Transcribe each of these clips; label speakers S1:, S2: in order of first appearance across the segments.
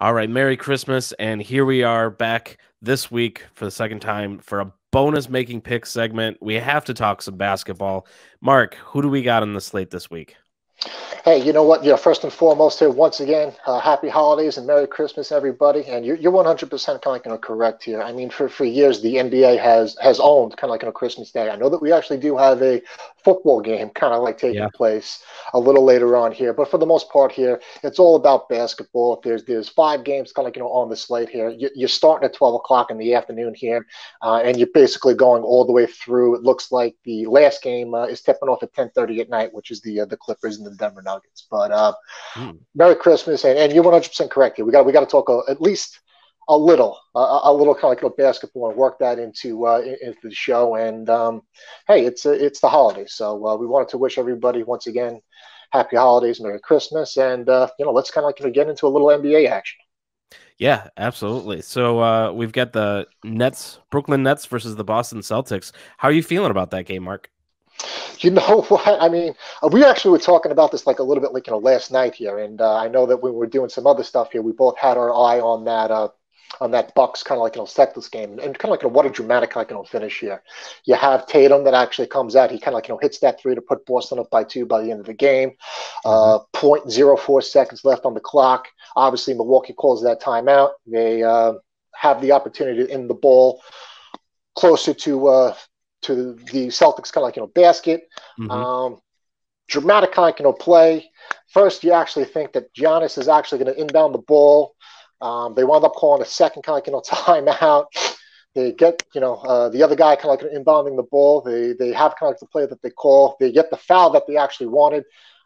S1: All right, Merry Christmas, and here we are back this week for the second time for a bonus making picks segment. We have to talk some basketball. Mark, who do we got on the slate this week?
S2: Hey, you know what? First and foremost here, once again, happy holidays and Merry Christmas, everybody. And you're 100% kind of correct here. I mean, for years, the NBA has owned kind of Christmas Day. I know that we actually do have a football game kind of like
S1: Yeah.
S2: taking place a little later on here, but for the most part here, it's all about basketball. There's 5 games kind of on the slate here. You're starting at 12 o'clock in the afternoon here, and you're basically going all the way through. It looks like the last game is tipping off at 10:30 at night, which is the Clippers and the Denver Nuggets. But
S1: Hmm.
S2: Merry Christmas, and you're 100% correct here. We got to talk at least a little kind of basketball and work that into the show. And hey, it's the holidays, so we wanted to wish everybody once again happy holidays, Merry Christmas, and let's kind of get into a little NBA action.
S1: Yeah, absolutely. So we've got the Brooklyn Nets versus the Boston Celtics. How are you feeling about that game, Mark?
S2: You know what? I mean, we actually were talking about this like a little bit like last night here, and I know that when we were doing some other stuff here, we both had our eye on that Bucks kind of like Celtics game, and kind of what a dramatic finish here. You have Tatum that actually comes out, he kind of hits that three to put Boston up by 2 by the end of the game.
S1: Mhm.
S2: 0.04 seconds left on the clock. Obviously, Milwaukee calls that timeout. They have the opportunity to end the ball closer to the Celtics kind of basket.
S1: Mhm.
S2: Um, Dramatic kind of play. First, you actually think that Giannis is actually going to inbound the ball. They wound up calling a second kind of timeout. They get the other guy kind of inbounding the ball. They have kind of the play that they call. They get the foul that they actually wanted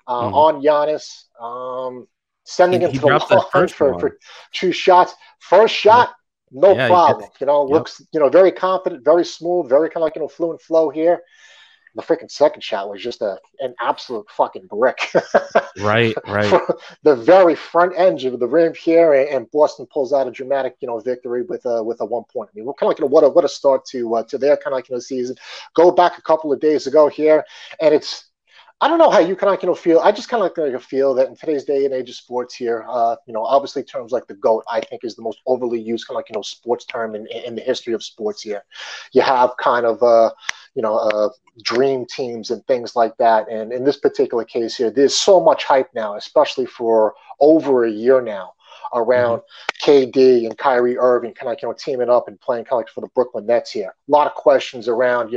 S1: Mhm.
S2: on Giannis,
S1: He
S2: sending him
S1: he
S2: to the
S1: dropped that
S2: line
S1: first
S2: for
S1: one.
S2: 2 shots. First
S1: Yeah.
S2: shot, no
S1: Yeah, he gets.
S2: problem.
S1: Yep.
S2: Looks very confident, very smooth, very kind of fluent flow here. The freaking second shot was just an absolute fucking brick.
S1: Right, right.
S2: For the very front edge of the rim here, and Boston pulls out a dramatic, victory with a 1 point. I mean, we're kind of what a start to their kind of season. Go back a couple of days ago here, and it's I don't know how you kind of feel. I just kind of feel that in today's day and age of sports here, obviously terms like the GOAT, I think is the most overly used kind of sports term in the history of sports here. You have kind of, dream teams and things like that. And in this particular case here, there's so much hype now, especially for over a year now
S1: Mhm.
S2: around KD and Kyrie Irving kind of teaming up and playing kind of for the Brooklyn Nets here. A lot of questions around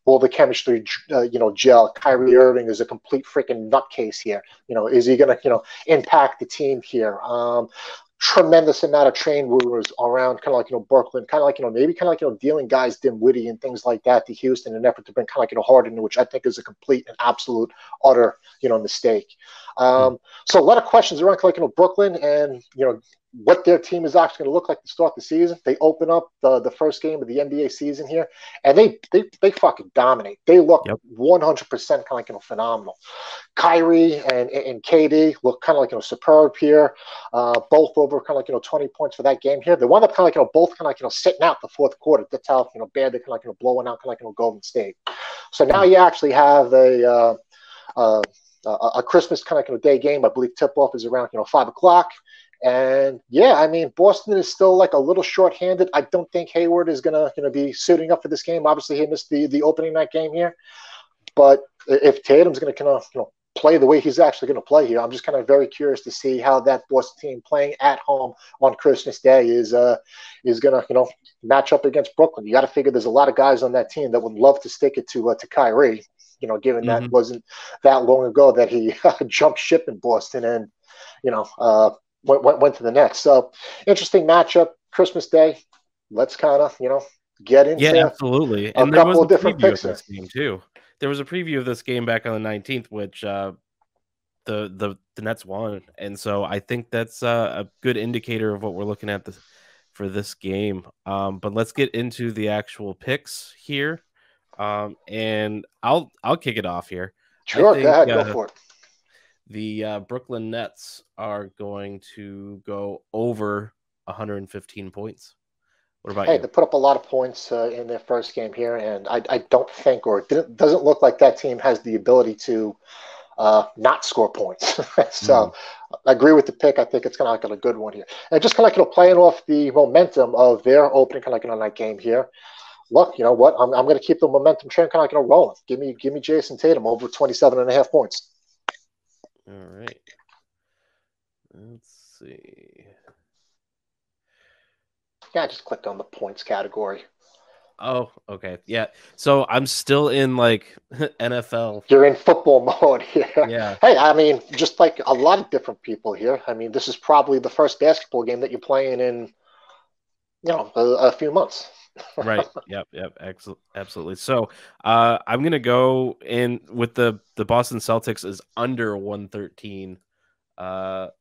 S2: will the chemistry gel? Kyrie Irving is a complete freaking nutcase here. Is he going to impact the team here? Tremendous amount of train rumors around kind of like Brooklyn, kind of like maybe kind of like dealing guys Dinwiddie and things like that to Houston in an effort to bring kind of like Harden, which I think is a complete and absolute utter mistake.
S1: Mm.
S2: So a lot of questions around like Brooklyn and what their team is actually going to look like to start the season. They open up the first game of the NBA season here, and they fucking dominate. They look
S1: Yep.
S2: 100% kind of phenomenal. Kyrie and KD look kind of like superb here, both over kind of like 20 points for that game here. They wound up kind of like both kind of like sitting out the fourth quarter. That's how bad they're kind of like blowing out kind of like Golden State. So now
S1: Mm.
S2: you actually have a Christmas kind of day game. I believe tip off is around 5 o'clock. And yeah, I mean Boston is still like a little short-handed. I don't think Hayward is gonna be suiting up for this game. Obviously, he missed the opening night game here. But if Tatum's going to kind of play the way he's actually going to play here, I'm just kind of very curious to see how that Boston team playing at home on Christmas Day is going to match up against Brooklyn. You got to figure there's a lot of guys on that team that would love to stick it to Kyrie. Given that
S1: Mhm.
S2: wasn't that long ago that he jumped ship in Boston and you know went to the Nets. So interesting matchup Christmas Day. Let's kind of get
S1: Yeah,
S2: into
S1: absolutely.
S2: a
S1: And there was
S2: couple
S1: a
S2: of different
S1: preview of
S2: picks here.
S1: this game too. There was a preview of this game back on the 19th, which the Nets won, and so I think that's a good indicator of what we're looking at for this game. But let's get into the actual picks here, and I'll kick it off here. I
S2: Sure, go
S1: think
S2: ahead, go for it.
S1: the Brooklyn Nets are going to go over 115 points. What about
S2: Hey,
S1: you?
S2: they put up a lot of points in their first game here, and I don't think, or it doesn't look like that team has the ability to not score points. So I agree with the pick. I think it's kind of like a good one here. And just kind of like, playing off the momentum of their opening kind of like night game here. Look, you know what? I'm going to keep the momentum train kind of like rolling. Give me Jason Tatum over 27.5 points.
S1: All right. Let's see.
S2: Yeah, I just clicked on the points category.
S1: Oh, okay. Yeah. So I'm still in like NFL.
S2: You're in football mode here.
S1: Yeah.
S2: Hey, I mean, just like a lot of different people here. I mean, this is probably the first basketball game that you're playing in, a few months.
S1: Right. Yep. Absolutely. So I'm gonna go in with the Boston Celtics is under 113 and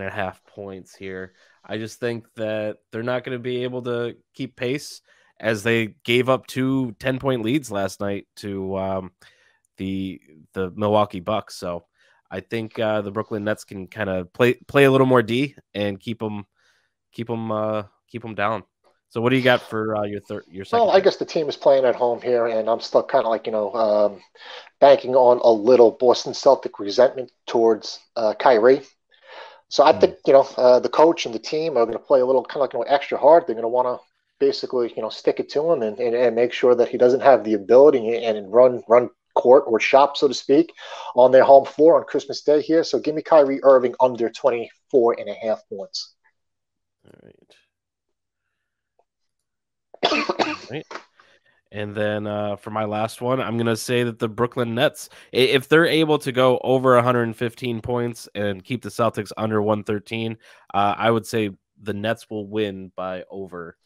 S1: a half points here. I just think that they're not going to be able to keep pace as they gave up 2 10-point leads last night to the Milwaukee Bucks. So I think the Brooklyn Nets can kind of play a little more D and keep them down. So what do you got for your second
S2: Well, I
S1: pick?
S2: guess the team is playing at home here, and I'm still kind of like, banking on a little Boston Celtic resentment towards Kyrie. So I think, the coach and the team are going to play a little kind of like, extra hard. They're going to want to basically, stick it to him and make sure that he doesn't have the ability and run court or shop, so to speak, on their home floor on Christmas Day here. So give me Kyrie Irving under 24.5 points.
S1: All right. And then for my last one, I'm going to say that the Brooklyn Nets, if they're able to go over 115 points and keep the Celtics under 113, I would say the Nets will win by over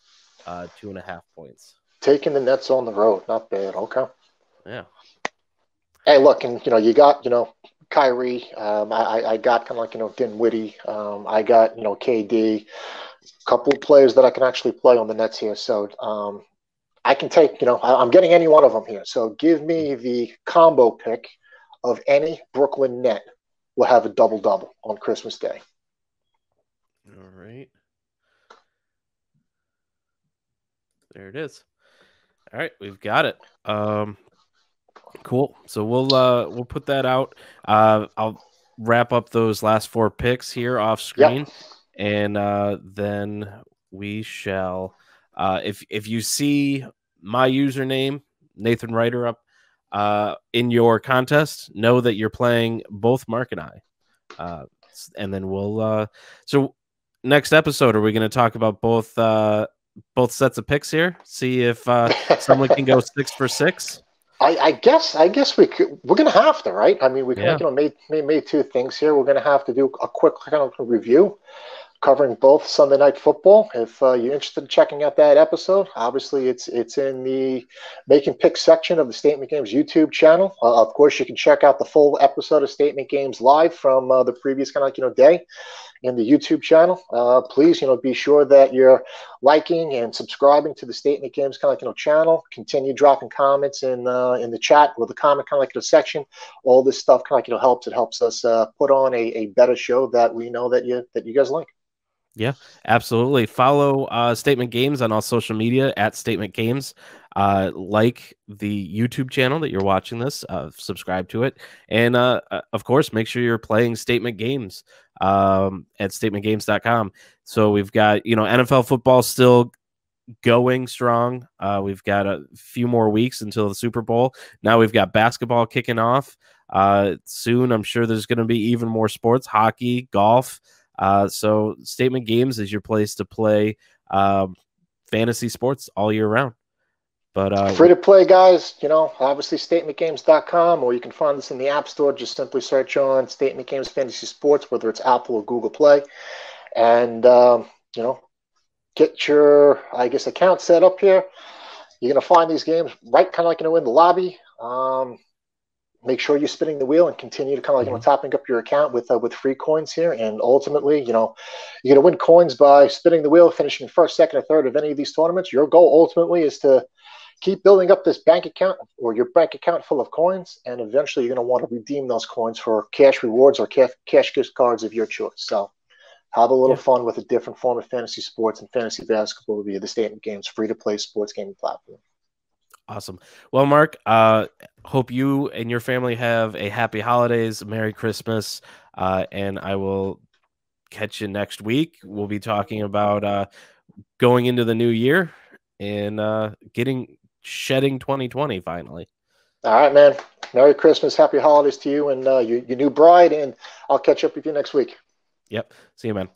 S1: 2.5 points.
S2: Taking the Nets on the road, not bad. Okay.
S1: Yeah.
S2: Hey, look, and you got Kyrie. I got kind of like Dinwiddie. I got KD. A couple of players that I can actually play on the Nets here. So I can take, I'm getting any one of them here. So give me the combo pick of any Brooklyn net will have a double-double on Christmas Day.
S1: All right. There it is. All right, we've got it. Cool. So we'll put that out. I'll wrap up those last 4 picks here off screen, and then we shall. If you see my username Nathan Ryder up in your contest, know that you're playing both Mark and I. And then we'll. So next episode, are we going to talk about both sets of picks here? See if someone can go 6 for 6.
S2: I guess we're gonna have to, right? I mean, we kind of made 2 things here. We're gonna have to do a quick kind of review covering both Sunday Night Football. If you're interested in checking out that episode, obviously it's in the Making Picks section of the Statement Games YouTube channel. Of course, you can check out the full episode of Statement Games live from the previous kind of day in the YouTube channel. Please, be sure that you're liking and subscribing to the Statement Games kind of channel. Continue dropping comments in the chat or the comment kind of the section. All this stuff kind of helps. It helps us put on a better show that we know that you guys like.
S1: Yeah, absolutely. Follow Statement Games on all social media at Statement Games. Like the YouTube channel that you're watching this, subscribe to it. And of course, make sure you're playing Statement Games at statementgames.com. So we've got, NFL football still going strong. We've got a few more weeks until the Super Bowl. Now we've got basketball kicking off. Soon, I'm sure there's going to be even more sports, hockey, golf. So Statement Games is your place to play fantasy sports all year round. But
S2: free to play, guys. Obviously statementgames.com, or you can find us in the App Store. Just simply search on Statement Games Fantasy Sports, whether it's Apple or Google Play, and get your account set up here. You're gonna find these games right kind of like in the lobby. Make sure you're spinning the wheel and continue to kind of topping up your account with free coins here. And ultimately, you're going to win coins by spinning the wheel, finishing first, second, or third of any of these tournaments. Your goal ultimately is to keep building up this bank account or your bank account full of coins. And eventually you're going to want to redeem those coins for cash rewards or cash gift cards of your choice. So have a little fun with a different form of fantasy sports and fantasy basketball via the Statement Games free to play sports gaming platform.
S1: Awesome. Well, Mark, hope you and your family have a happy holidays, Merry Christmas, and I will catch you next week. We'll be talking about going into the new year and shedding 2020 finally.
S2: All right, man. Merry Christmas, happy holidays to you and your new bride, and I'll catch up with you next week.
S1: Yep. See you, man.